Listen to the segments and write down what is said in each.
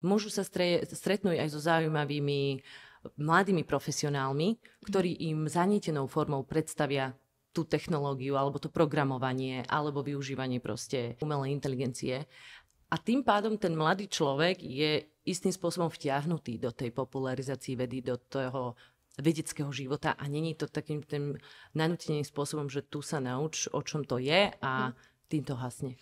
Môžu sa stretnúť aj so zaujímavými mladými profesionálmi, ktorí im zanietenou formou predstavia tú technológiu, alebo to programovanie, alebo využívanie proste umelej inteligencie. A tým pádom ten mladý človek je istým spôsobom vtiahnutý do tej popularizácie vedy, do toho vedeckého života a není to takým tým nanúteným spôsobom, že tu sa nauč, o čom to je a tým to hasne.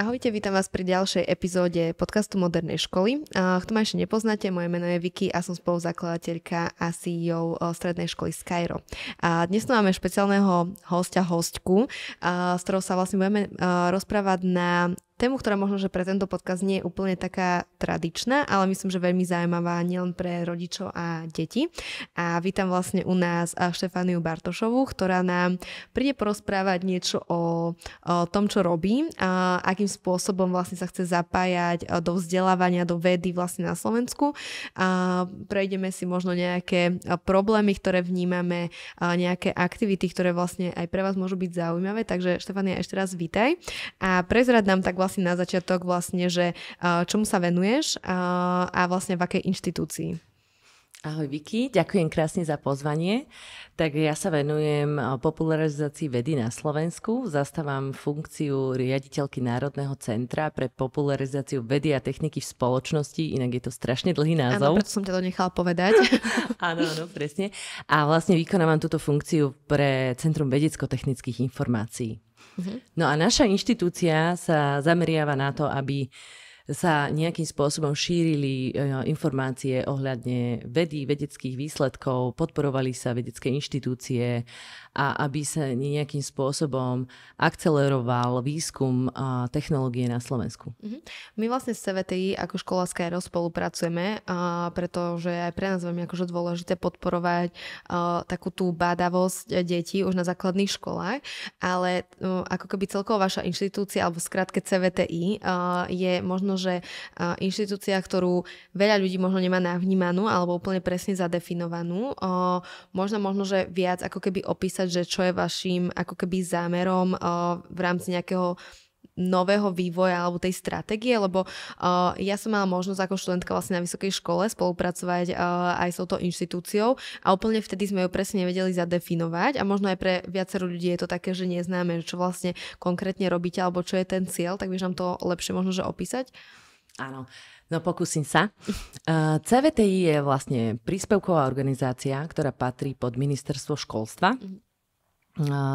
Ahojte, vítam vás pri ďalšej epizóde podcastu Modernej školy. Kto ma ešte nepoznáte, moje meno je Vicky a som spoluzakladateľka a CEO strednej školy Skyro. A dnes tu máme špeciálneho hostku, s ktorou sa vlastne budeme rozprávať na tému, ktorá možno, že pre tento podcast nie je úplne taká tradičná, ale myslím, že veľmi zaujímavá nielen pre rodičov a deti. A vítam vlastne u nás Štefániu Bartošovú, ktorá nám príde porozprávať niečo o tom, čo robí, a akým spôsobom vlastne sa chce zapájať do vzdelávania, do vedy vlastne na Slovensku. A prejdeme si možno nejaké problémy, ktoré vnímame, nejaké aktivity, ktoré vlastne aj pre vás môžu byť zaujímavé. Takže Štefánia, ešte raz vítaj. A prezrad nám tak vlastne na začiatok vlastne, že čomu sa venuješ a vlastne v akej inštitúcii. Ahoj Vicky, ďakujem krásne za pozvanie. Tak ja sa venujem popularizácii vedy na Slovensku. Zastávam funkciu riaditeľky Národného centra pre popularizáciu vedy a techniky v spoločnosti, inak je to strašne dlhý názov. Áno, preto som ťa to nechala povedať. Áno, presne. A vlastne vykonávam túto funkciu pre Centrum vedecko-technických informácií. No a naša inštitúcia sa zameriava na to, aby sa nejakým spôsobom šírili informácie ohľadne vedy, vedeckých výsledkov, podporovali sa vedecké inštitúcie a aby sa nejakým spôsobom akceleroval výskum technológie na Slovensku. My vlastne s CVTI ako škola Skyro spolupracujeme, pretože aj pre nás veľmi akože dôležité podporovať takú tú bádavosť detí už na základných školách, ale ako keby celkovo vaša inštitúcia alebo skrátke CVTI je možno, že inštitúcia, ktorú veľa ľudí možno nemá navnímanú alebo úplne presne zadefinovanú. Možno, že viac ako keby opísať, že čo je vašim ako keby zámerom v rámci nejakého nového vývoja alebo tej stratégie, lebo ja som mala možnosť ako študentka vlastne na vysokej škole spolupracovať aj s touto inštitúciou a úplne vtedy sme ju presne nevedeli zadefinovať a možno aj pre viacero ľudí je to také, že neznáme, čo vlastne konkrétne robíte alebo čo je ten cieľ, tak vieš nám to lepšie možno, že opísať? Áno, no pokúsim sa. CVTI je vlastne príspevková organizácia, ktorá patrí pod ministerstvo školstva.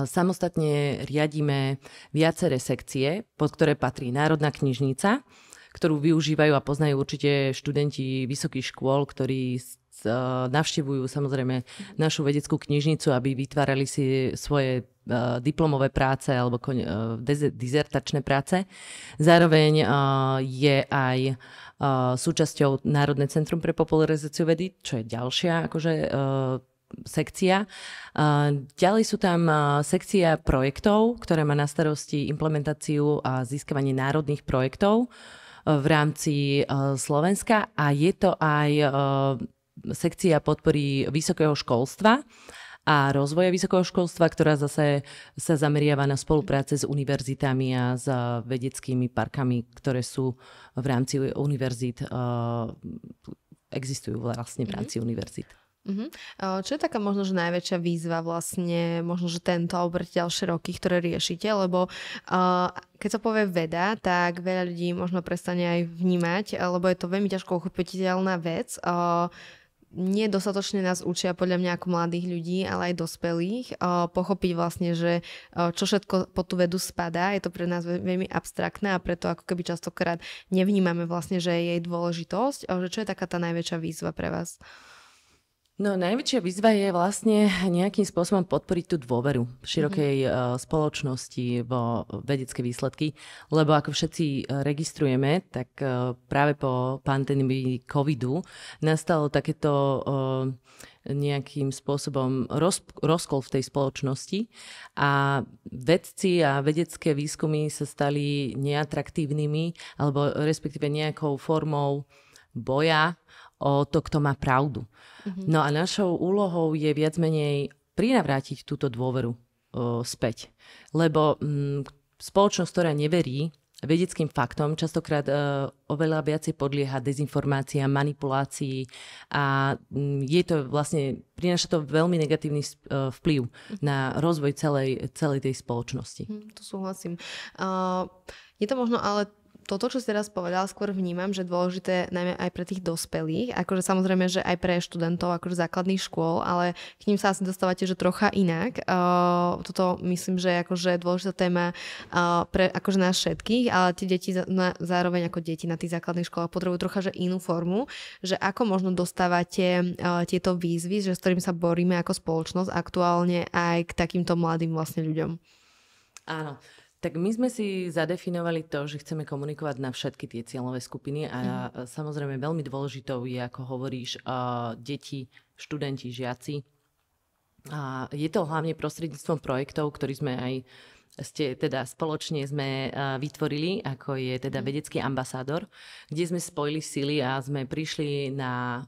Samostatne riadíme viaceré sekcie, pod ktoré patrí Národná knižnica, ktorú využívajú a poznajú určite študenti vysokých škôl, ktorí navštevujú samozrejme našu vedeckú knižnicu, aby vytvárali si svoje diplomové práce alebo dizertačné práce. Zároveň je aj súčasťou Národné centrum pre popularizáciu vedy, čo je ďalšia sekcia. Ďalej sú tam sekcia projektov, ktorá má na starosti implementáciu a získavanie národných projektov v rámci Slovenska a je to aj sekcia podpory vysokého školstva a rozvoja vysokého školstva, ktorá zase sa zameriava na spolupráce s univerzitami a s vedeckými parkami, ktoré sú v rámci univerzít, existujú vlastne v rámci univerzít. Čo je taká možno, že najväčšia výzva vlastne, možno, že tento alebo ďalšie roky, ktoré riešite, lebo keď sa povie veda, tak veľa ľudí možno prestane aj vnímať, lebo je to veľmi ťažko uchopiteľná vec. Nie dostatočne nás učia podľa mňa ako mladých ľudí, ale aj dospelých, pochopiť vlastne, že čo všetko pod tú vedu spadá. Je to pre nás veľmi abstraktné a preto ako keby častokrát nevnímame vlastne, že je jej dôležitosť. Čo je taká tá najväčšia výzva pre vás? No najväčšia výzva je vlastne nejakým spôsobom podporiť tú dôveru širokej spoločnosti vo vedecké výsledky, lebo ako všetci registrujeme, tak práve po pandémii covidu nastalo takéto nejakým spôsobom rozkol v tej spoločnosti a vedci a vedecké výskumy sa stali neatraktívnymi alebo respektíve nejakou formou boja o to, kto má pravdu. No a našou úlohou je viac menej prinavrátiť túto dôveru späť. Lebo spoločnosť, ktorá neverí vedeckým faktom, častokrát oveľa viacej podlieha dezinformáciám, manipulácii a je to vlastne, prináša to veľmi negatívny vplyv na rozvoj celej tej spoločnosti. To súhlasím. Je to možno ale toto, čo si teraz povedal, skôr vnímam, že dôležité najmä aj pre tých dospelých, akože samozrejme, že aj pre študentov akože základných škôl, ale k ním sa asi dostávate, že trocha inak. Toto myslím, že je akože dôležitá téma pre akože nás všetkých, ale tie deti zároveň ako deti na tých základných školách potrebujú trocha že inú formu, že ako možno dostávate tieto výzvy, že s ktorým sa boríme ako spoločnosť aktuálne aj k takýmto mladým vlastne ľuďom. Áno. Tak my sme si zadefinovali to, že chceme komunikovať na všetky tie cieľové skupiny a samozrejme veľmi dôležitou je, ako hovoríš, deti, študenti, žiaci. A je to hlavne prostredníctvom projektov, ktorý sme aj spoločne sme vytvorili, ako je teda vedecký ambasádor, kde sme spojili sily a sme prišli na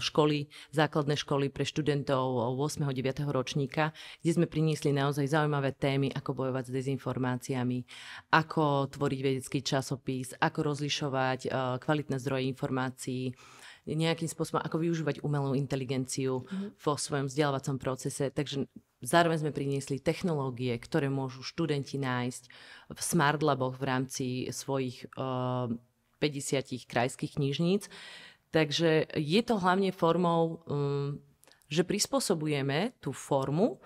školy, základné školy pre študentov 8. 9. ročníka, kde sme priniesli naozaj zaujímavé témy, ako bojovať s dezinformáciami, ako tvoriť vedecký časopis, ako rozlišovať kvalitné zdroje informácií, nejakým spôsobom, ako využívať umelú inteligenciu vo svojom vzdelávacom procese. Takže zároveň sme priniesli technológie, ktoré môžu študenti nájsť v Smart Laboch v rámci svojich 50 krajských knižníc. Takže je to hlavne formou, že prispôsobujeme tú formu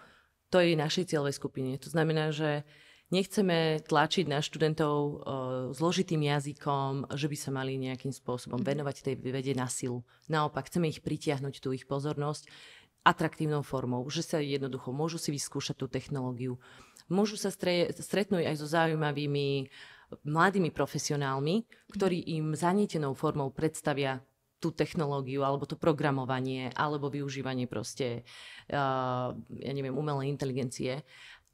tej našej cieľovej skupine. To znamená, že nechceme tlačiť na študentov zložitým jazykom, že by sa mali nejakým spôsobom venovať tej vede na silu. Naopak, chceme ich pritiahnuť tú ich pozornosť atraktívnou formou, že sa jednoducho môžu si vyskúšať tú technológiu. Môžu sa stretnúť aj so zaujímavými mladými profesionálmi, ktorí im zanietenou formou predstavia tú technológiu, alebo to programovanie, alebo využívanie proste, umelej inteligencie.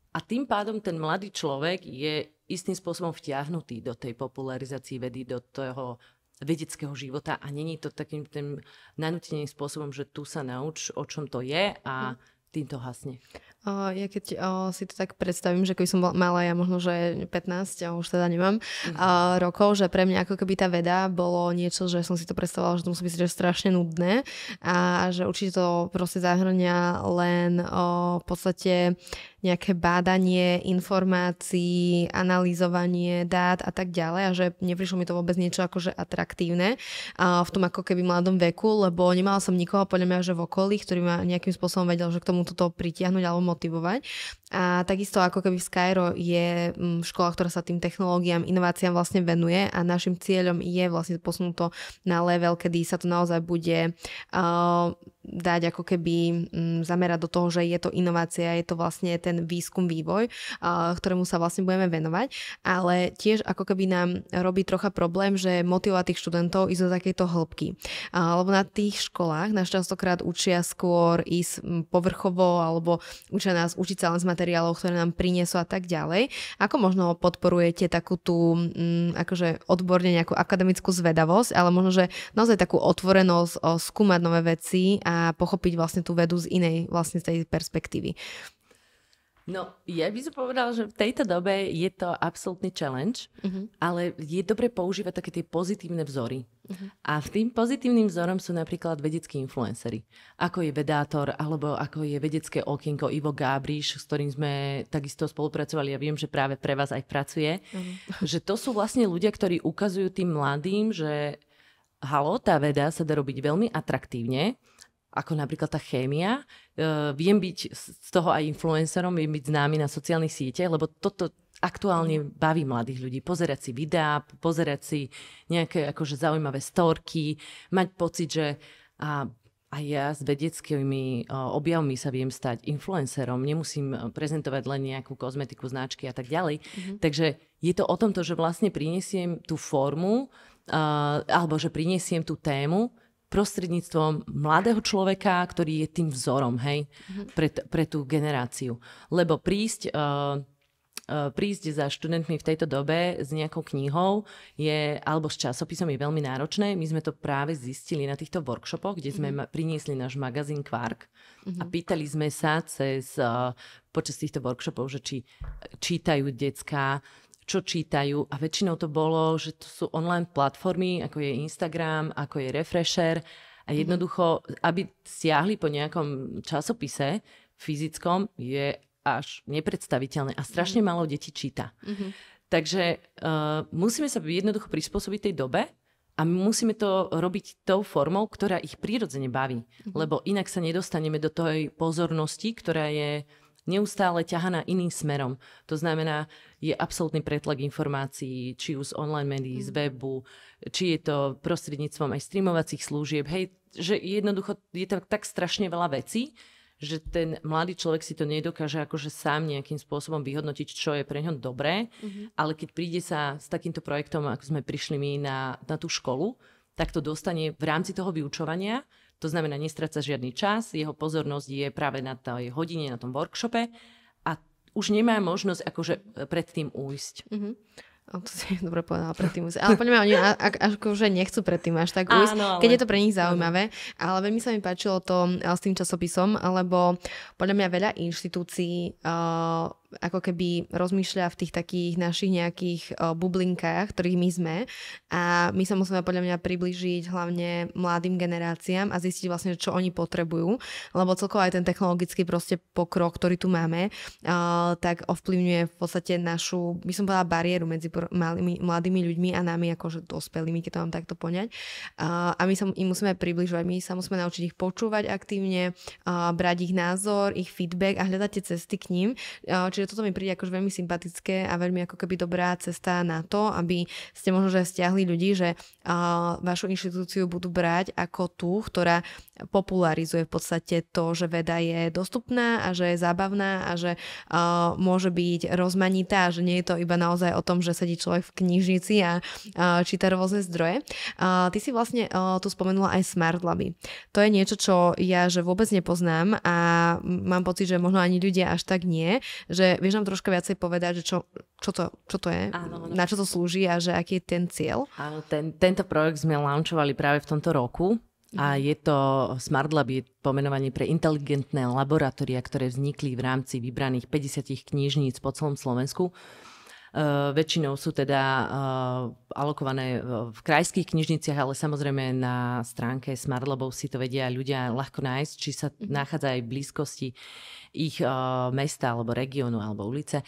A tým pádom ten mladý človek je istým spôsobom vtiahnutý do tej popularizácie vedy, do toho vedeckého života a není to takým tým nanúteným spôsobom, že tu sa nauč, o čom to je a tým to hasne. Ja keď si to tak predstavím, že keby som mala ja možno, že 15, už teda nemám rokov, že pre mňa ako keby tá veda bolo niečo, že som si to predstavovala, že to musí byť že strašne nudné a že určite to proste zahrňa len v podstate nejaké bádanie informácií, analyzovanie dát a tak ďalej a že neprišlo mi to vôbec niečo akože atraktívne v tom ako keby mladom veku, lebo nemala som nikoho podľa mňa, že v okolí, ktorý ma nejakým spôsobom vedel, že k tomu toto pritiahnuť alebo motivovať. A takisto ako keby v Skyro je škola, ktorá sa tým technológiám, inováciám vlastne venuje a našim cieľom je vlastne posunúť to na level, kedy sa to naozaj bude dať ako keby zamerať do toho, že je to inovácia, je to vlastne ten výskum, vývoj, ktorému sa vlastne budeme venovať, ale tiež ako keby nám robí trocha problém, že motivovať tých študentov ísť do takejto hĺbky. Lebo na tých školách nás častokrát učia skôr ísť povrchovo alebo učia nás učiť sa len z materiálov, ktoré nám priniesú a tak ďalej. Ako možno podporujete takú tú akože odborne nejakú akademickú zvedavosť, ale možno, že naozaj takú otvorenosť skúmať nové veci a pochopiť vlastne tú vedu z inej vlastne z tej perspektívy. No, ja by som povedala, že v tejto dobe je to absolútny challenge, ale je dobre používať také tie pozitívne vzory. A tým pozitívnym vzorom sú napríklad vedeckí influenceri. Ako je Vedátor, alebo ako je vedecké okienko Ivo Gábriš, s ktorým sme takisto spolupracovali. Ja viem, že práve pre vás aj pracuje. Že to sú vlastne ľudia, ktorí ukazujú tým mladým, že tá veda sa dá robiť veľmi atraktívne, ako napríklad tá chémia. Viem byť z toho aj influencerom, viem byť známy na sociálnych sieťach, lebo toto aktuálne baví mladých ľudí. Pozerať si videá, pozerať si nejaké akože zaujímavé storky, mať pocit, že aj ja s vedeckými objavmi sa viem stať influencerom, nemusím prezentovať len nejakú kozmetiku, značky a tak ďalej. Takže je to o tomto, že vlastne prinesiem tú formu, alebo že prinesiem tú tému prostredníctvom mladého človeka, ktorý je tým vzorom, hej, pre tú generáciu. Lebo prísť prísť za študentmi v tejto dobe s nejakou knihou alebo s časopisom je veľmi náročné. My sme to práve zistili na týchto workshopoch, kde sme priniesli náš magazín Quark a pýtali sme sa počas týchto workshopov, že či čítajú decká, čo čítajú a väčšinou to bolo, že to sú online platformy, ako je Instagram, ako je Refresher a jednoducho, aby siahli po nejakom časopise fyzickom je až nepredstaviteľné a strašne málo detí číta. Takže musíme sa jednoducho prispôsobiť tej dobe a musíme to robiť tou formou, ktorá ich prirodzene baví. Lebo inak sa nedostaneme do tej pozornosti, ktorá je neustále ťahaná iným smerom. To znamená, je absolútny pretlak informácií, či už z online médií, z webu, či je to prostredníctvom aj streamovacích služieb. Hej, že jednoducho je tam tak strašne veľa vecí, že ten mladý človek si to nedokáže akože sám nejakým spôsobom vyhodnotiť, čo je pre ňo dobré, ale keď príde sa s takýmto projektom, ako sme prišli my na tú školu, tak to dostane v rámci toho vyučovania, to znamená, nestráca žiadny čas, jeho pozornosť je práve na tej hodine, na tom workshope a už nemá možnosť akože predtým újsť. To si dobre povedala predtým. Ale poďme, oni akože nechcú predtým až tak ujsť, keď je to pre nich zaujímavé. Ale veľmi sa mi páčilo to s tým časopisom, lebo podľa mňa veľa inštitúcií ako keby rozmýšľa v tých takých našich nejakých bublinkách, ktorých my sme. A my sa musíme podľa mňa priblížiť hlavne mladým generáciám a zistiť vlastne, čo oni potrebujú. Lebo celkovo aj ten technologický proste pokrok, ktorý tu máme, tak ovplyvňuje v podstate našu, by som povedala, bariéru medzi mladými ľuďmi a nami akože dospelými, keď to mám takto poňať. A my sa im musíme približovať, my sa musíme naučiť ich počúvať aktívne, brať ich názor, ich feedback a hľadať tie cesty k ním. Čiže toto mi príde akože veľmi sympatické a veľmi ako keby dobrá cesta na to, aby ste možno že stiahli ľudí, že vašu inštitúciu budú brať ako tú, ktorá popularizuje v podstate to, že veda je dostupná a že je zábavná a že môže byť rozmanitá a že nie je to iba naozaj o tom, že sedí človek v knižnici a číta rôzne zdroje. Ty si vlastne tu spomenula aj Smart Laby. To je niečo, čo ja že vôbec nepoznám a mám pocit, že možno ani ľudia až tak nie, že vieš nám troška viacej povedať, že čo to je, áno. Na čo to slúži a že aký je ten cieľ? Áno, tento projekt sme launchovali práve v tomto roku. A je to Smart Lab, je pomenovanie pre inteligentné laboratória, ktoré vznikli v rámci vybraných 50 knižníc po celom Slovensku. Väčšinou sú teda alokované v krajských knižniciach, ale samozrejme na stránke Smart Labov si to vedia ľudia ľahko nájsť, či sa nachádza aj v blízkosti ich mesta alebo regiónu alebo ulice.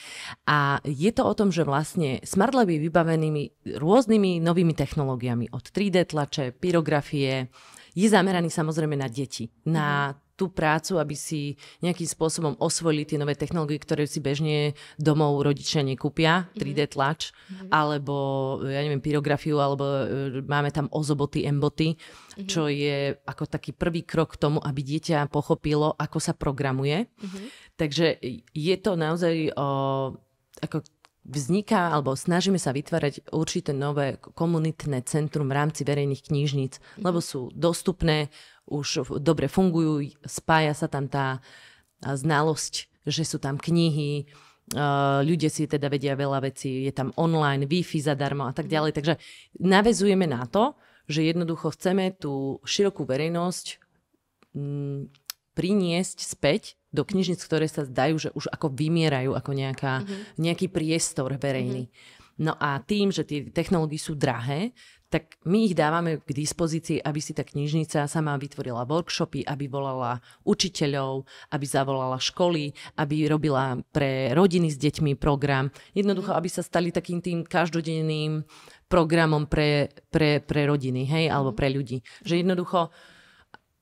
A je to o tom, že vlastne Smart Lab je vybavenými rôznymi novými technológiami od 3D tlače, pyrografie. Je zameraný samozrejme na deti, na tú prácu, aby si nejakým spôsobom osvojili tie nové technológie, ktoré si bežne domov rodičia nekúpia, 3D tlač, alebo ja neviem, pyrografiu, alebo máme tam ozoboty, emboty, čo je ako taký prvý krok k tomu, aby dieťa pochopilo, ako sa programuje. Takže je to naozaj ako vzniká, alebo snažíme sa vytvárať určité nové komunitné centrum v rámci verejných knižníc, lebo sú dostupné, už dobre fungujú, spája sa tam tá znalosť, že sú tam knihy, ľudia si teda vedia veľa vecí, je tam online, Wi-Fi zadarmo a tak ďalej. Takže naväzujeme na to, že jednoducho chceme tú širokú verejnosť priniesť späť do knižnic, ktoré sa zdajú, že už ako vymierajú ako nejaký priestor verejný. No a tým, že tie technológie sú drahé, tak my ich dávame k dispozícii, aby si tá knižnica sama vytvorila workshopy, aby volala učiteľov, aby zavolala školy, aby robila pre rodiny s deťmi program. Jednoducho, aby sa stali takým tým každodenným programom pre rodiny, hej, alebo pre ľudí. Že jednoducho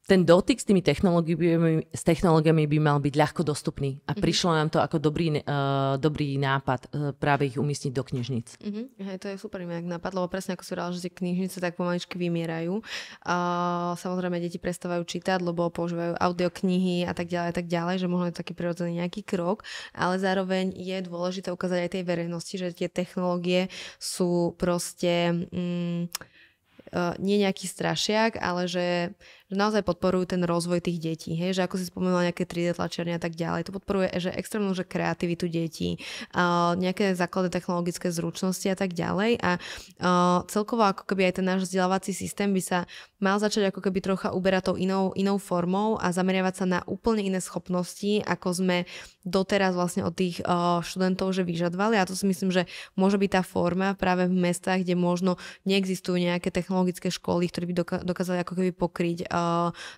ten dotyk s tými technológiami by mal byť ľahko dostupný. A prišlo nám to ako dobrý nápad práve ich umiestniť do knižnic. Hej, to je super inak nápad, lebo presne ako si hovorila, že tie knižnice tak pomaličky vymierajú. Samozrejme, deti prestávajú čítať, lebo používajú audioknihy a tak ďalej, že možno je to taký prirodzený nejaký krok, ale zároveň je dôležité ukázať aj tej verejnosti, že tie technológie sú proste nie nejaký strašiak, ale že že naozaj podporujú ten rozvoj tých detí, hej, že ako si spomenula nejaké 3D tlačiarne a tak ďalej, to podporuje, že extrémnu, že kreativitu detí, nejaké základné technologické zručnosti a tak ďalej a celkovo ako keby aj ten náš vzdelávací systém by sa mal začať ako keby trocha uberať tou inou formou a zameriavať sa na úplne iné schopnosti, ako sme doteraz vlastne od tých študentov že vyžadovali a to si myslím, že môže byť tá forma práve v mestách, kde možno neexistujú nejaké technologické školy, ktoré by dokázali ako keby pokryť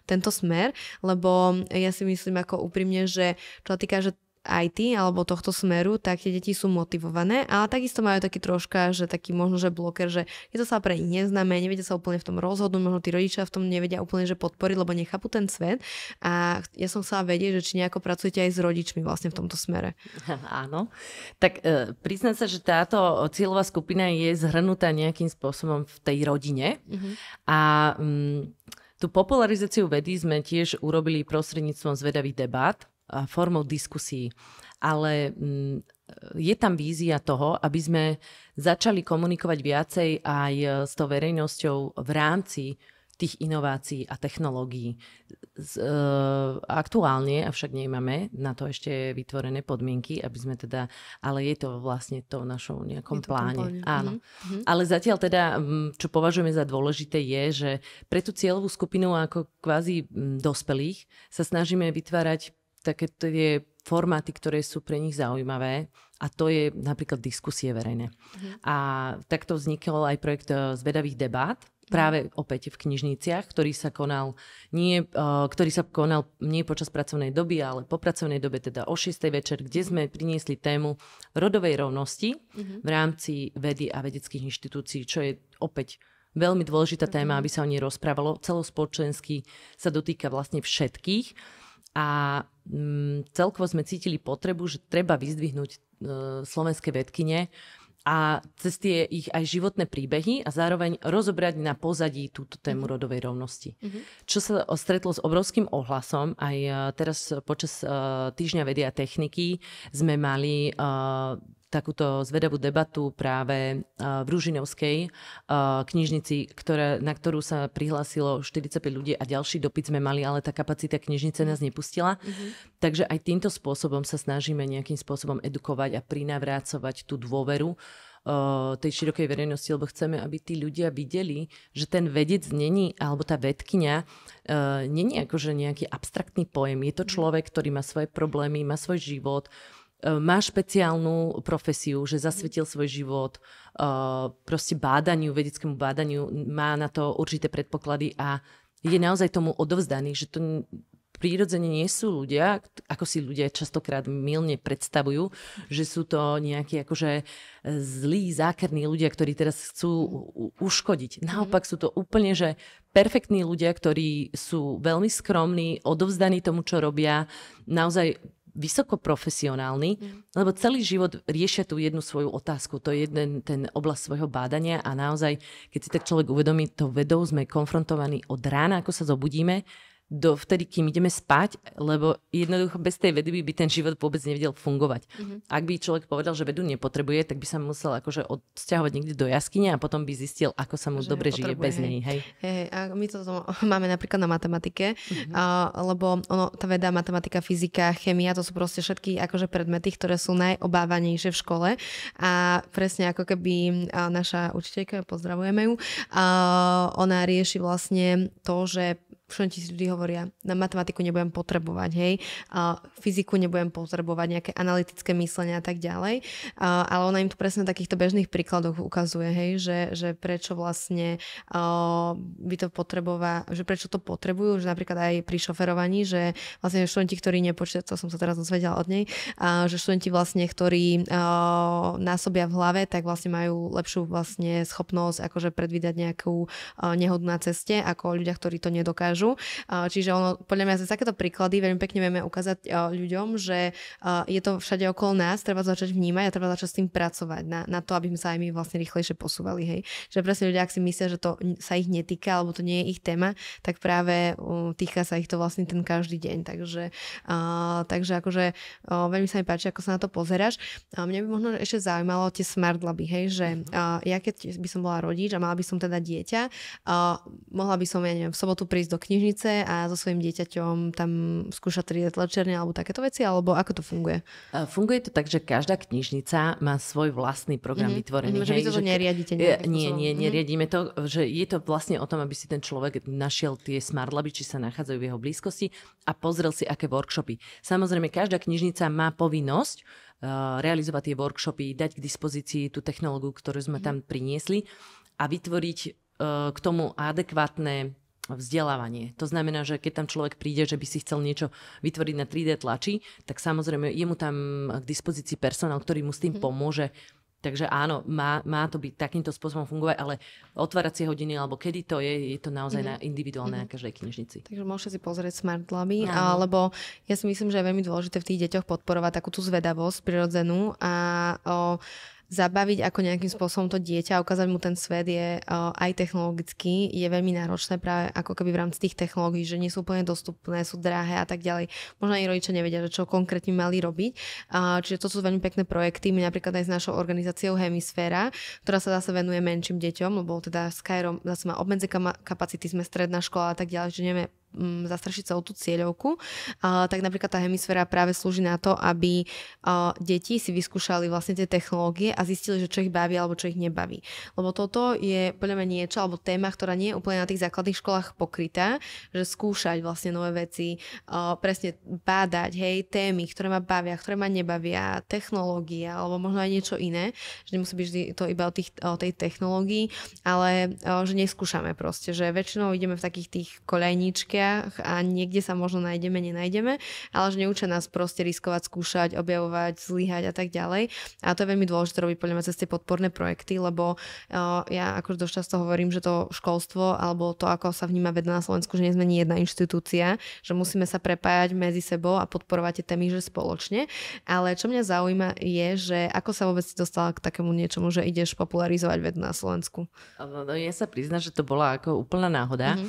tento smer, lebo ja si myslím ako úprimne, že čo sa týka, že IT alebo tohto smeru, tak tie deti sú motivované, ale takisto majú taký troška, že taký možno, že bloker, že je to sa pre nich neznáme, nevedia sa úplne v tom rozhodnúť, možno tí rodičia v tom nevedia úplne, že podporiť, lebo nechápu ten svet a ja som chcela vedieť, že či nejako pracujete aj s rodičmi vlastne v tomto smere. Áno, tak priznám sa, že táto cieľová skupina je zhrnutá nejakým spôsobom v tej rodine a tú popularizáciu vedy sme tiež urobili prostredníctvom zvedavých debát, formou diskusí, ale je tam vízia toho, aby sme začali komunikovať viacej aj s tou verejnosťou v rámci tých inovácií a technológií. Aktuálne, avšak nemáme na to ešte vytvorené podmienky, aby sme teda, ale je to vlastne to v našom nejakom pláne. Áno. Ale zatiaľ teda, čo považujeme za dôležité je, že pre tú cieľovú skupinu ako kvázi dospelých sa snažíme vytvárať také tie formáty, ktoré sú pre nich zaujímavé a to je napríklad diskusie verejné. A takto vznikol aj projekt zvedavých debát, práve opäť v knižniciach, ktorý sa konal nie počas pracovnej doby, ale po pracovnej dobe, teda o 6. večer, kde sme priniesli tému rodovej rovnosti v rámci vedy a vedeckých inštitúcií, čo je opäť veľmi dôležitá téma, aby sa o nej rozprávalo. Celospoločensky sa dotýka vlastne všetkých. A celkovo sme cítili potrebu, že treba vyzdvihnúť slovenské vedkyne a cez tie ich aj životné príbehy a zároveň rozobrať na pozadí túto tému rodovej rovnosti. Čo sa stretlo s obrovským ohlasom, aj teraz počas Týždňa vedy a techniky sme mali takúto zvedavú debatu práve v Ružinovskej knižnici, na ktorú sa prihlásilo 45 ľudí a ďalší dopyt sme mali, ale tá kapacita knižnice nás nepustila. Takže aj týmto spôsobom sa snažíme nejakým spôsobom edukovať a prinavrácovať tú dôveru tej širokej verejnosti, lebo chceme, aby tí ľudia videli, že ten vedec není, alebo tá vedkyňa není akože nejaký abstraktný pojem. Je to človek, ktorý má svoje problémy, má svoj život, má špeciálnu profesiu, že zasvetil svoj život proste bádaniu, vedeckému bádaniu, má na to určité predpoklady a je naozaj tomu odovzdaný, že to prirodzene nie sú ľudia, ako si ľudia častokrát mylne predstavujú, že sú to nejakí akože zlí, zákerní ľudia, ktorí teraz chcú uškodiť. Naopak sú to úplne, že perfektní ľudia, ktorí sú veľmi skromní, odovzdaní tomu, čo robia, naozaj vysoko profesionálny, lebo celý život riešia tú jednu svoju otázku. To je ten oblasť svojho bádania a naozaj, keď si tak človek uvedomí, to vedou sme konfrontovaní od rána, ako sa zobudíme, do vtedy, kým ideme spať, lebo jednoducho bez tej vedy by ten život vôbec nevedel fungovať. Ak by človek povedal, že vedu nepotrebuje, tak by sa musel akože odsťahovať niekde do jaskyne a potom by zistil, ako sa mu dobre žije bez nej. Hej. A my to máme napríklad na matematike, lebo tá veda, matematika, fyzika, chémia, to sú proste všetky akože predmety, ktoré sú najobávanejšie v škole a presne ako keby naša učiteľka, pozdravujeme ju, ona rieši vlastne to, že študenti si vždy hovoria, na matematiku nebudem potrebovať, hej, fyziku nebudem potrebovať, nejaké analytické myslenie a tak ďalej, ale ona im tu presne v takýchto bežných príkladoch ukazuje, hej, že prečo vlastne by to že prečo to potrebujú, že napríklad aj pri šoferovaní, že vlastne študenti, ktorí nepočítajú, to som sa teraz dozvedela od nej, že študenti vlastne, ktorí násobia v hlave, tak vlastne majú lepšiu vlastne schopnosť akože predvídať nejakú nehodu na ceste, ako ľudia, ktorí to nedokážu. Čiže ono, podľa mňa z takéto príklady veľmi pekne vieme ukázať ľuďom, že je to všade okolo nás, treba začať vnímať a treba začať s tým pracovať na to, aby sme sa aj my vlastne rýchlejšie posúvali. Hej. Že presne ľudia, ak si myslia, že to sa ich netýka alebo to nie je ich téma, tak práve týka sa ich to vlastne ten každý deň. Takže akože veľmi sa mi páči, ako sa na to pozeráš. Mňa by možno ešte zaujímalo tie smart laby, hej, že ja keď by som bola rodič a mala by som teda dieťa, mohla by som, ja neviem, v sobotu prísť do knižnice a so svojím dieťaťom tam skúša 3D tlačiarne alebo takéto veci, alebo ako to funguje? Funguje to tak, že každá knižnica má svoj vlastný program vytvorený. Že vy to neriadite nejakým spôsobom. Nie, neriadíme to, že je to vlastne o tom, aby si ten človek našiel tie smart laby, či sa nachádzajú v jeho blízkosti a pozrel si, aké workshopy. Samozrejme, každá knižnica má povinnosť realizovať tie workshopy, dať k dispozícii tú technológiu, ktorú sme tam priniesli a vytvoriť k tomu adekvátne vzdelávanie. To znamená, že keď tam človek príde, že by si chcel niečo vytvoriť na 3D tlači, tak samozrejme je mu tam k dispozícii personál, ktorý mu s tým pomôže. Takže áno, má to byť takýmto spôsobom fungovať, ale otváracie hodiny, alebo kedy to je to naozaj na individuálne na každej knižnici. Takže môžete si pozrieť smart laby, alebo ja si myslím, že je veľmi dôležité v tých deťoch podporovať takú tú zvedavosť prirodzenú a zabaviť ako nejakým spôsobom to dieťa, ukázať mu ten svet je aj technologicky, je veľmi náročné práve ako keby v rámci tých technológií, že nie sú úplne dostupné, sú drahé a tak ďalej. Možno ani rodičia nevedia, že čo konkrétne mali robiť. Čiže to sú veľmi pekné projekty. My napríklad aj s našou organizáciou Hemisféra, ktorá sa zase venuje menším deťom, lebo teda Skyro zase má obmedzené kapacity, sme stredná škola a tak ďalej, že nevieme zastrašiť celú tú cieľovku. Tak napríklad tá Hemisféra práve slúži na to, aby deti si vyskúšali vlastne tie technológie a zistili, že čo ich baví alebo čo ich nebaví. Lebo toto je podľa mňa niečo, alebo téma, ktorá nie je úplne na tých základných školách pokrytá, že skúšať vlastne nové veci, presne bádať, hej, témy, ktoré ma bavia, ktoré ma nebavia, technológie, alebo možno aj niečo iné, že nemusí byť vždy to iba o tej technológii, ale že neskúšame proste, že väčšinou ideme v takých tých koľajníčkach a niekde sa možno nenájdeme, ale že neučia nás proste riskovať, skúšať, objavovať, zlyhať a tak ďalej. A to je veľmi dôležité robiť podľa mňa cez tie podporné projekty, lebo ja akože dosť často hovorím, že to školstvo alebo to, ako sa vníma veda na Slovensku, že nie sme ani jedna inštitúcia, že musíme sa prepájať medzi sebou a podporovať tie témy, že spoločne. Ale čo mňa zaujíma je, že ako sa vôbec dostala k takému niečomu, že ideš popularizovať vedu na Slovensku. No, ja sa priznám, že to bola ako úplná náhoda.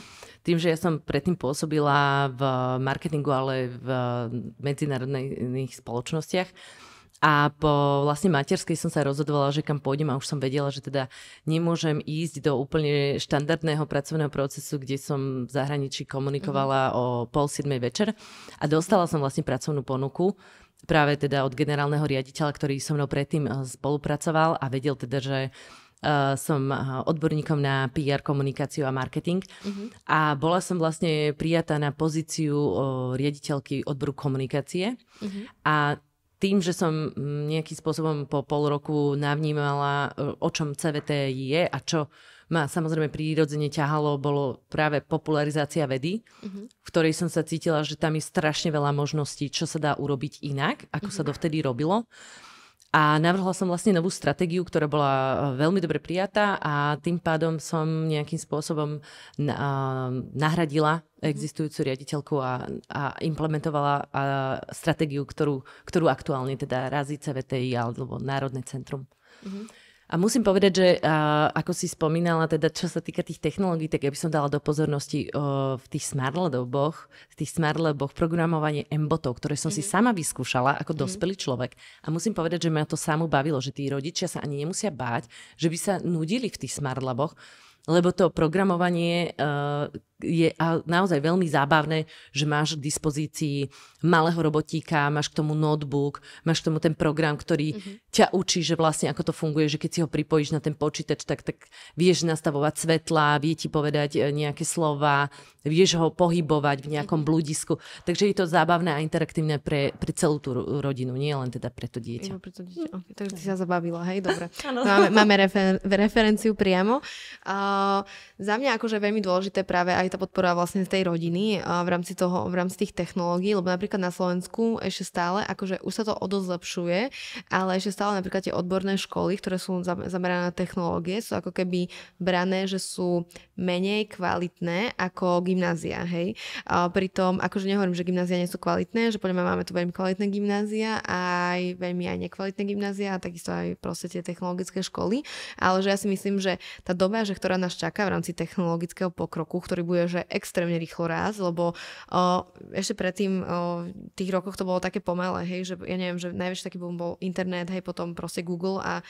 Tým, že ja som predtým pôsobila v marketingu, ale v medzinárodných spoločnostiach. A po vlastne materskej som sa rozhodovala, že kam pôjdem a už som vedela, že teda nemôžem ísť do úplne štandardného pracovného procesu, kde som v zahraničí komunikovala o 6:30 večer. A dostala som vlastne pracovnú ponuku práve teda od generálneho riaditeľa, ktorý so mnou predtým spolupracoval a vedel teda, že som odborníkom na PR, komunikáciu a marketing a bola som vlastne prijatá na pozíciu riaditeľky odboru komunikácie a tým, že som nejakým spôsobom po pol roku navnímala, o čom CVT je a čo ma samozrejme prirodzene ťahalo, bolo práve popularizácia vedy, v ktorej som sa cítila, že tam je strašne veľa možností, čo sa dá urobiť inak, ako sa dovtedy robilo. A navrhla som vlastne novú stratégiu, ktorá bola veľmi dobre prijatá a tým pádom som nejakým spôsobom nahradila existujúcu riaditeľku a implementovala stratégiu, ktorú aktuálne teda razí CVTI alebo Národné centrum. A musím povedať, že ako si spomínala, teda čo sa týka tých technológií, tak ja by som dala do pozornosti v tých smart laboch programovanie M-botov, ktoré som si sama vyskúšala ako dospelý človek. A musím povedať, že ma to samo bavilo, že tí rodičia sa ani nemusia báť, že by sa nudili v tých smart laboch, lebo to programovanie je naozaj veľmi zábavné, že máš k dispozícii malého robotíka, máš k tomu notebook, máš k tomu ten program, ktorý ťa učí, že vlastne ako to funguje, že keď si ho pripojíš na ten počítač, tak vieš nastavovať svetlá, vie ti povedať nejaké slova, vieš ho pohybovať v nejakom blúdisku. Takže je to zábavné a interaktívne pre celú tú rodinu, nie len teda pre to dieťa. Okay, takže ty sa zabavila, hej, dobre. Máme referenciu priamo. Za mňa akože veľmi dôležité práve aj tá podpora vlastne tej rodiny v rámci tých technológií, lebo napríklad na Slovensku ešte stále, akože už sa to odozlepšuje, ale ešte stále napríklad tie odborné školy, ktoré sú zamerané na technológie, sú ako keby brané, že sú menej kvalitné ako gymnázia, hej. Pritom, akože nehovorím, že gymnázia nie sú kvalitné, že podľa mňa máme tu veľmi kvalitné gymnázia, aj veľmi aj nekvalitné gymnázia a takisto aj proste tie technologické školy, ale že ja si myslím, že tá doba, že ktorá nás čaká v rámci technologického pokroku, ktorý bude že extrémne rýchlo rásť, lebo ešte predtým v tých rokoch to bolo také pomalé, hej, že ja neviem, že najväčší taký boom bol internet, hej, potom proste Google a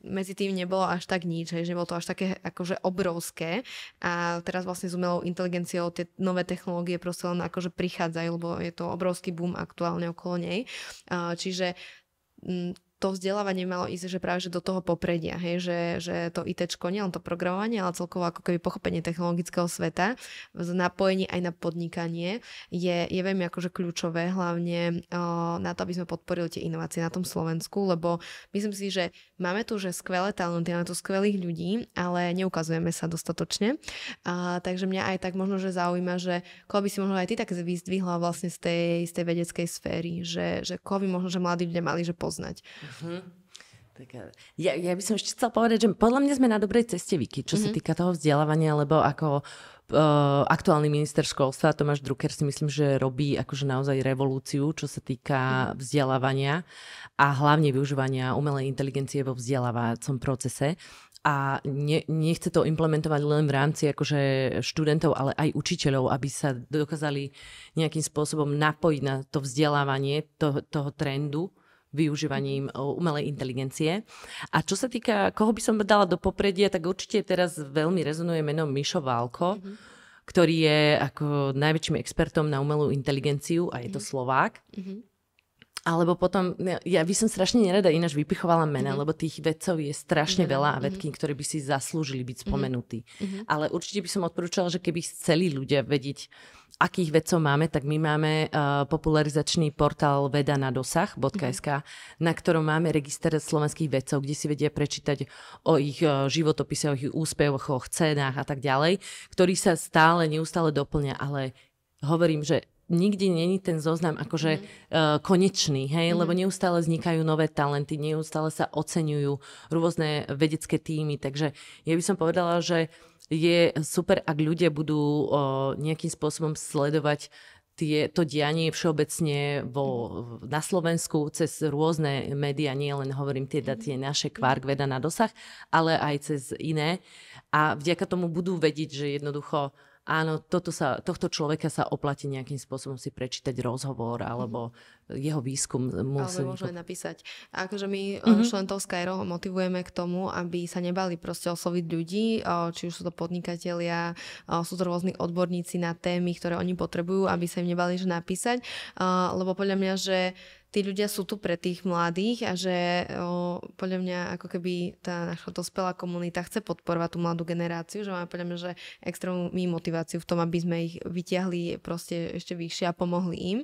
medzi tým nebolo až tak nič, že nebolo to až také akože obrovské a teraz vlastne s umelou inteligenciou tie nové technológie proste len akože prichádzajú, lebo je to obrovský boom aktuálne okolo nej. Čiže to vzdelávanie malo ísť, že práve že do toho popredia, hej, že to ITčko, nie len to programovanie, ale celkovo ako keby pochopenie technologického sveta, napojenie aj na podnikanie je veľmi akože kľúčové, hlavne na to, aby sme podporili tie inovácie na tom Slovensku, lebo myslím si, že máme tu že skvelé talenty, máme tu skvelých ľudí, ale neukazujeme sa dostatočne. Takže mňa aj tak možno, že zaujíma, že koho by si možno aj ty tak vyzdvihla vlastne z tej vedeckej sféry, že koho by možno, že mladí ľudia mali že poznať. Tak, ja by som ešte chcela povedať, že podľa mňa sme na dobrej ceste, Viki, čo sa týka toho vzdelávania, lebo ako aktuálny minister školstva Tomáš Drucker si myslím, že robí akože naozaj revolúciu, čo sa týka vzdelávania a hlavne využívania umelej inteligencie vo vzdelávacom procese. A nechce to implementovať len v rámci akože študentov, ale aj učiteľov, aby sa dokázali nejakým spôsobom napojiť na to vzdelávanie toho trendu využívaním umelej inteligencie. A čo sa týka, koho by som dala do popredia, tak určite teraz veľmi rezonuje meno Mišo Válko, ktorý je ako najväčším expertom na umelú inteligenciu a je to Slovák. Alebo potom, ja by som strašne nerada ináč vypichovala mena, lebo tých vedcov je strašne veľa a vedkyň, ktorí by si zaslúžili byť spomenutí. Ale určite by som odporúčala, že keby chceli ľudia vedieť, akých vedcov máme, tak my máme popularizačný portál vedanadosah.sk, na ktorom máme register slovenských vedcov, kde si vedia prečítať o ich životopise, o ich úspevoch, o cenách a tak ďalej, ktorý sa neustále doplňa, ale hovorím, že nikdy není ten zoznam akože konečný, hej, lebo neustále vznikajú nové talenty, neustále sa oceňujú rôzne vedecké týmy, takže ja by som povedala, že je super, ak ľudia budú nejakým spôsobom sledovať to dianie všeobecne na Slovensku cez rôzne médiá, nie len hovorím tie naše Kvark, Veda na dosah, ale aj cez iné a vďaka tomu budú vedieť, že jednoducho áno, tohto človeka sa oplatí nejakým spôsobom si prečítať rozhovor alebo jeho výskum. Ale možno aj napísať. A akože my študentov Skyro motivujeme k tomu, aby sa nebali proste osloviť ľudí, či už sú to podnikatelia, sú to rôzni odborníci na témy, ktoré oni potrebujú, aby sa im nebali že napísať. Lebo podľa mňa, že tí ľudia sú tu pre tých mladých a že podľa mňa ako keby tá naša dospelá komunita chce podporovať tú mladú generáciu, že máme podľa mňa, že extrémnu motiváciu v tom, aby sme ich vyťahli proste ešte vyššie a pomohli im.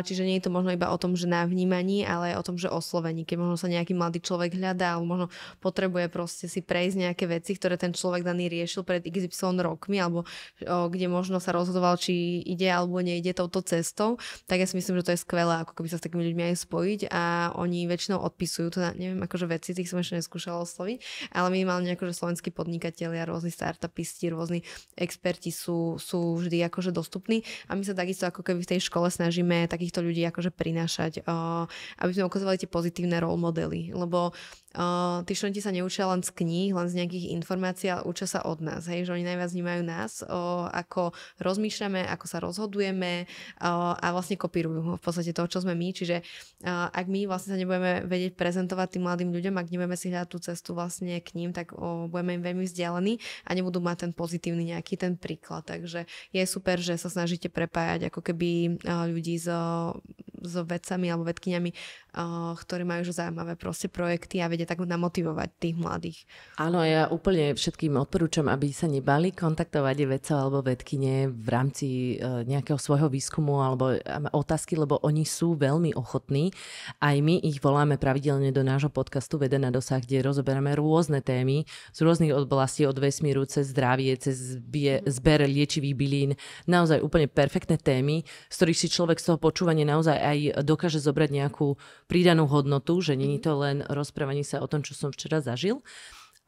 Čiže nie je to možno iba o tom, že na vnímaní, ale o tom, že oslovení. Keď možno sa nejaký mladý človek hľadá, alebo možno potrebuje proste si prejsť nejaké veci, ktoré ten človek daný riešil pred XY rokmi, alebo kde možno sa rozhodoval, či ide alebo nejde touto cestou, tak ja si myslím, že to je skvelé, ako keby sa s takými ľuďmi aj spojiť a oni väčšinou odpisujú, teda neviem, akože veci, tých som ešte neskúšala osloviť, ale minimálne akože slovenskí podnikatelia, rôzni startupisti, rôzni experti sú vždy akože dostupní a my sa takisto ako keby v tej škole snažíme takýchto ľudí akože prinášať, aby sme ukazovali tie pozitívne role modely, lebo tí študenti sa neučia len z kníh, len z nejakých informácií, ale učia sa od nás, hej, že oni najviac vnímajú nás, ako rozmýšľame, ako sa rozhodujeme a vlastne kopírujú v podstate toho, čo sme my, čiže ak my vlastne sa nebudeme vedieť prezentovať tým mladým ľuďom, ak nebudeme si hľadať tú cestu vlastne k ním, tak budeme im veľmi vzdialení a nebudú mať ten pozitívny nejaký ten príklad, takže je super, že sa snažíte prepájať ako keby ľudí s vedcami alebo vedkyňami, ktorí majú už zaujímavé proste projekty a vedia tak namotivovať tých mladých. Áno, ja úplne všetkým odporúčam, aby sa nebali kontaktovať vedcov alebo vedkyne v rámci nejakého svojho výskumu alebo otázky, lebo oni sú veľmi ochotní. Aj my ich voláme pravidelne do nášho podcastu Veda na dosah, kde rozoberáme rôzne témy z rôznych oblastí, od vesmíru cez zdravie, cez zber liečivých bylín. Naozaj úplne perfektné témy, z ktorých si človek z toho počúvania naozaj aj dokáže zobrať nejakú pridanú hodnotu, že nie je to len rozprávanie sa o tom, čo som včera zažil.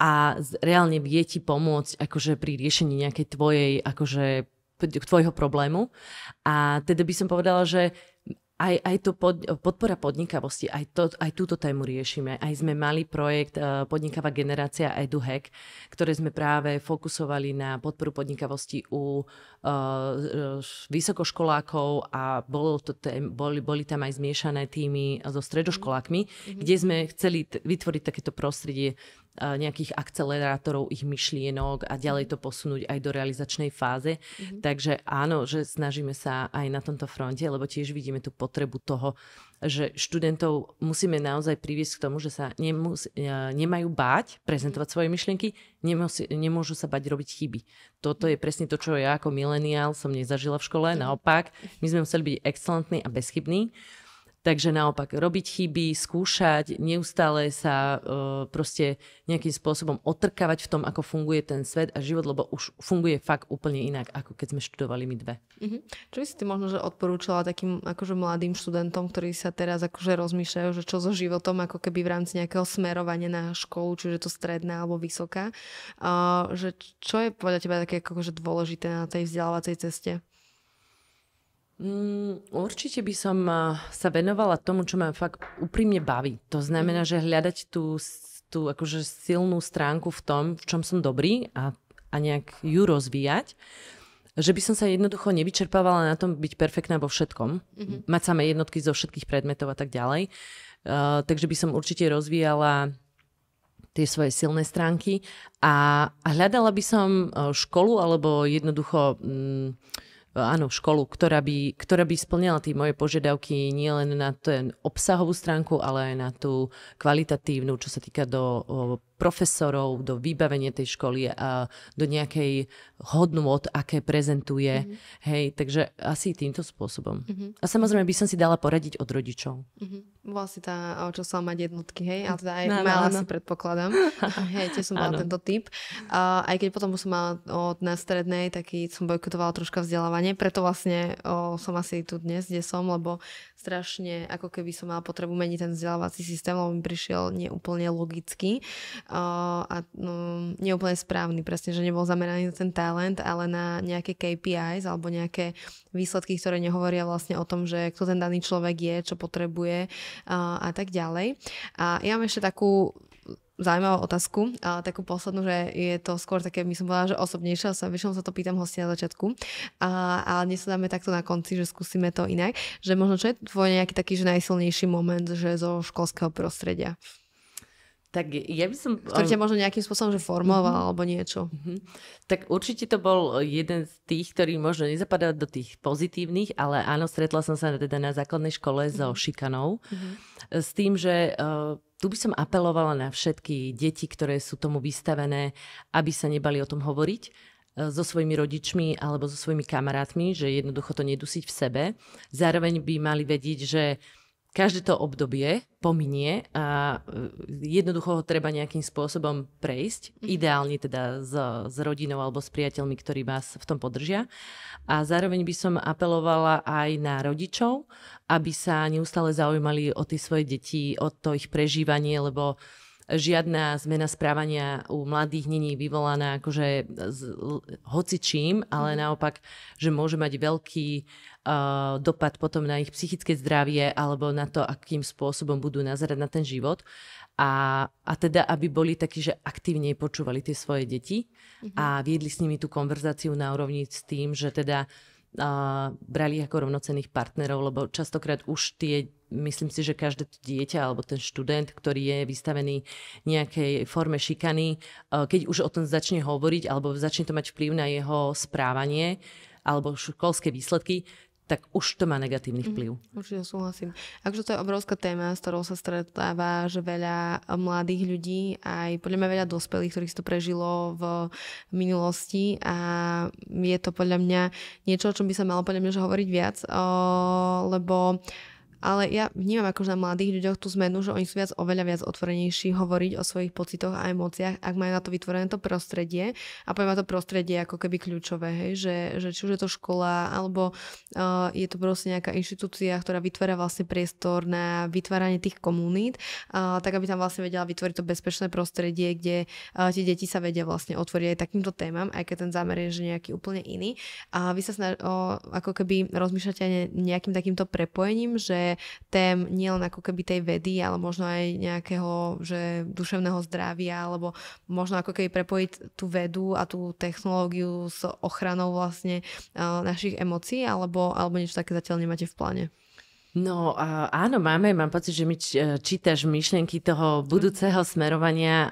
A reálne vie ti pomôcť akože pri riešení nejakej tvojho problému. A teda by som povedala, že aj to podpora podnikavosti, aj túto tému riešime. Aj sme mali projekt Podnikavá generácia EduHack, ktoré sme práve fokusovali na podporu podnikavosti u vysokoškolákov a boli tam aj zmiešané týmy so stredoškolákmi, kde sme chceli vytvoriť takéto prostredie nejakých akcelerátorov ich myšlienok a ďalej to posunúť aj do realizačnej fáze. Takže áno, že snažíme sa aj na tomto fronte, lebo tiež vidíme tú potrebu toho, že študentov musíme naozaj priviesť k tomu, že sa nemajú báť prezentovať svoje myšlienky, nemôžu sa bať robiť chyby. Toto je presne to, čo ja ako mileniál som nezažila v škole. Naopak, my sme museli byť excelentní a bezchybní. Takže naopak robiť chyby, skúšať, neustále sa proste nejakým spôsobom otrkávať v tom, ako funguje ten svet a život, lebo už funguje fakt úplne inak, ako keď sme študovali my dve. Čo by si ty možno že odporúčala takým akože mladým študentom, ktorí sa teraz akože rozmýšľajú, že čo so životom, ako keby v rámci nejakého smerovania na školu, čiže to stredná alebo vysoká, že čo je podľa teba také akože dôležité na tej vzdelávacej ceste? Určite by som sa venovala tomu, čo ma fakt úprimne baví. To znamená, že hľadať tú akože silnú stránku v tom, v čom som dobrý a nejak ju rozvíjať. Že by som sa jednoducho nevyčerpávala na tom byť perfektná vo všetkom. Mať samé jednotky zo všetkých predmetov a tak ďalej. Takže by som určite rozvíjala tie svoje silné stránky a hľadala by som školu alebo jednoducho školu, ktorá by splňala tie moje požiadavky nielen na ten obsahovú stránku, ale aj na tú kvalitatívnu, čo sa týka do profesorov, do vybavenia tej školy a do nejakej hodnôt, aké prezentuje. Hej, takže asi týmto spôsobom. A samozrejme by som si dala poradiť od rodičov. Bola si tá, čo sa mať jednotky, hej? Ale teda aj mala si, predpokladám. Hej, tiež som mala tento typ. Aj keď potom som mala na strednej, taký som bojkotovala troška vzdelávanie, preto vlastne som asi tu dnes, kde som, lebo strašne, ako keby som mala potrebu meniť ten vzdelávací systém, lebo mi prišiel neúplne logický a neúplne správny, presne, že nebol zameraný na ten talent, ale na nejaké KPIs alebo nejaké výsledky, ktoré nehovoria vlastne o tom, že kto ten daný človek je, čo potrebuje a tak ďalej. A ja mám ešte takú zaujímavú otázku, takú poslednú, že je to skôr také, my som povedala, že osobnejšie, väčšinou sa to pýtam hostia na začiatku, ale dnes sa dáme takto na konci, že skúsime to inak, že možno čo je tvoj nejaký taký, že najsilnejší moment, že zo školského prostredia? Tak ja by som... Ktorý ťa možno nejakým spôsobom že formoval alebo niečo. Tak určite to bol jeden z tých, ktorý možno nezapadá do tých pozitívnych, ale áno, stretla som sa teda na základnej škole so šikanou. S tým, že tu by som apelovala na všetky deti, ktoré sú tomu vystavené, aby sa nebali o tom hovoriť so svojimi rodičmi alebo so svojimi kamarátmi, že jednoducho to nedusiť v sebe. Zároveň by mali vedieť, že každé to obdobie pominie a jednoducho ho treba nejakým spôsobom prejsť. Ideálne teda s rodinou alebo s priateľmi, ktorí vás v tom podržia. A zároveň by som apelovala aj na rodičov, aby sa neustále zaujímali o tie svoje deti, o to ich prežívanie, lebo žiadna zmena správania u mladých není vyvolaná akože hocičím, ale naopak, že môže mať veľký dopad potom na ich psychické zdravie alebo na to, akým spôsobom budú nazerať na ten život. A teda, aby boli takí, že aktívne počúvali tie svoje deti a viedli s nimi tú konverzáciu na úrovni s tým, že teda brali ako rovnocenných partnerov, lebo častokrát už myslím si, že každé dieťa alebo ten študent, ktorý je vystavený nejakej forme šikany, keď už o tom začne hovoriť alebo začne to mať vplyv na jeho správanie alebo školské výsledky, tak už to má negatívny vplyv. Určite súhlasím. Akože to je obrovská téma, s ktorou sa stretáva, že veľa mladých ľudí, aj podľa mňa veľa dospelých, ktorých si to prežilo v minulosti a je to podľa mňa niečo, o čom by sa malo podľa mňa hovoriť viac, lebo Ale ja vnímam akože na mladých ľuďoch tú zmenu, že oni sú oveľa viac otvorenejší hovoriť o svojich pocitoch a emóciách, ak majú na to vytvorené to prostredie a poviem to prostredie ako keby kľúčové, hej, že či už je to škola alebo je to proste nejaká inštitúcia, ktorá vytvára vlastne priestor na vytváranie tých komunít, tak aby tam vlastne vedela vytvoriť to bezpečné prostredie, kde tie deti sa vedia vlastne otvoriť aj takýmto témam, aj keď ten zámer je že nejaký úplne iný. A vy sa ako keby rozmýšľate aj nejakým takýmto prepojením, že tém nielen ako keby tej vedy, ale možno aj nejakého že duševného zdravia, alebo možno ako keby prepojiť tú vedu a tú technológiu s ochranou vlastne našich emócií, alebo niečo také zatiaľ nemáte v pláne? No áno, mám pocit, že mi čítaš myšlienky toho budúceho smerovania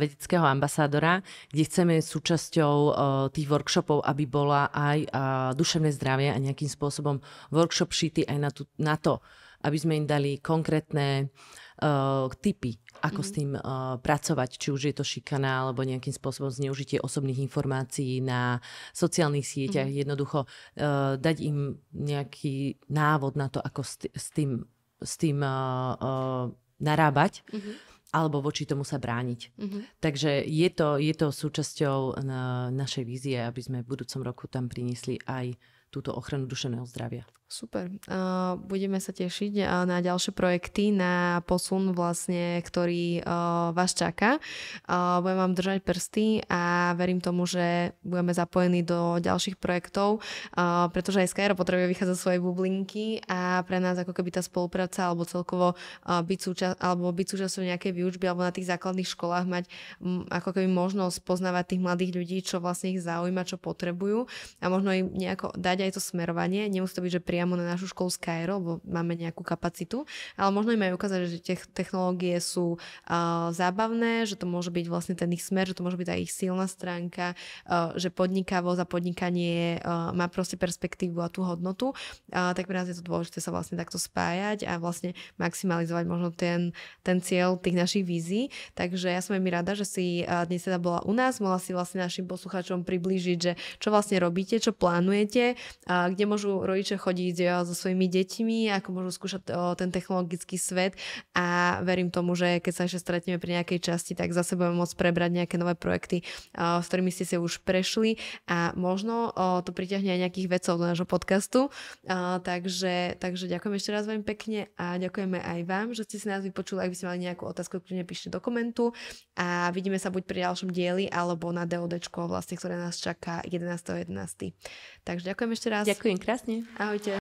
vedeckého ambasádora, kde chceme súčasťou tých workshopov, aby bola aj duševné zdravie a nejakým spôsobom workshop šitý aj na to, aby sme im dali konkrétne tipy, ako s tým pracovať, či už je to šikana alebo nejakým spôsobom zneužitie osobných informácií na sociálnych sieťach. Jednoducho dať im nejaký návod na to, ako s tým narábať alebo voči tomu sa brániť. Takže je to súčasťou našej vízie, aby sme v budúcom roku tam priniesli aj túto ochranu duševného zdravia. Super. Budeme sa tešiť na ďalšie projekty, na posun vlastne, ktorý vás čaká. Budem vám držať prsty a verím tomu, že budeme zapojení do ďalších projektov, pretože aj Skyro potrebuje vychádzať zo svojej bublinky a pre nás ako keby tá spolupráca alebo celkovo byť súčasťou nejakej výučby alebo na tých základných školách mať ako keby možnosť poznávať tých mladých ľudí, čo vlastne ich zaujíma, čo potrebujú a možno im nejako dať aj to smerovanie. Nemusí to byť, že priamo na našu školu Skyro, lebo máme nejakú kapacitu, ale možno im aj ukázať, že tie technológie sú zábavné, že to môže byť vlastne ten ich smer, že to môže byť aj ich silná stránka, že podnikavosť a podnikanie má proste perspektívu a tú hodnotu, tak pre nás je to dôležité sa vlastne takto spájať a vlastne maximalizovať možno ten cieľ tých našich vízií. Takže ja som veľmi rada, že si dnes teda bola u nás, mohla si vlastne našim poslucháčom priblížiť, že čo vlastne robíte, čo plánujete, kde môžu rodičia chodiť so svojimi deťmi, ako môžu skúšať ten technologický svet a verím tomu, že keď sa ešte stretneme pri nejakej časti, tak zase budeme môcť prebrať nejaké nové projekty, s ktorými ste si už prešli a možno to priťahne aj nejakých vedcov do nášho podcastu. Takže ďakujem ešte raz veľmi pekne a ďakujeme aj vám, že ste si nás vypočuli. Ak by ste mali nejakú otázku, ktorú nepíšte do komentu a vidíme sa buď pri ďalšom dieli alebo na DODčko vlastne, ktoré nás čaká 11.11. Takže ďakujem ešte raz. Ďakujem krásne. Ahojte.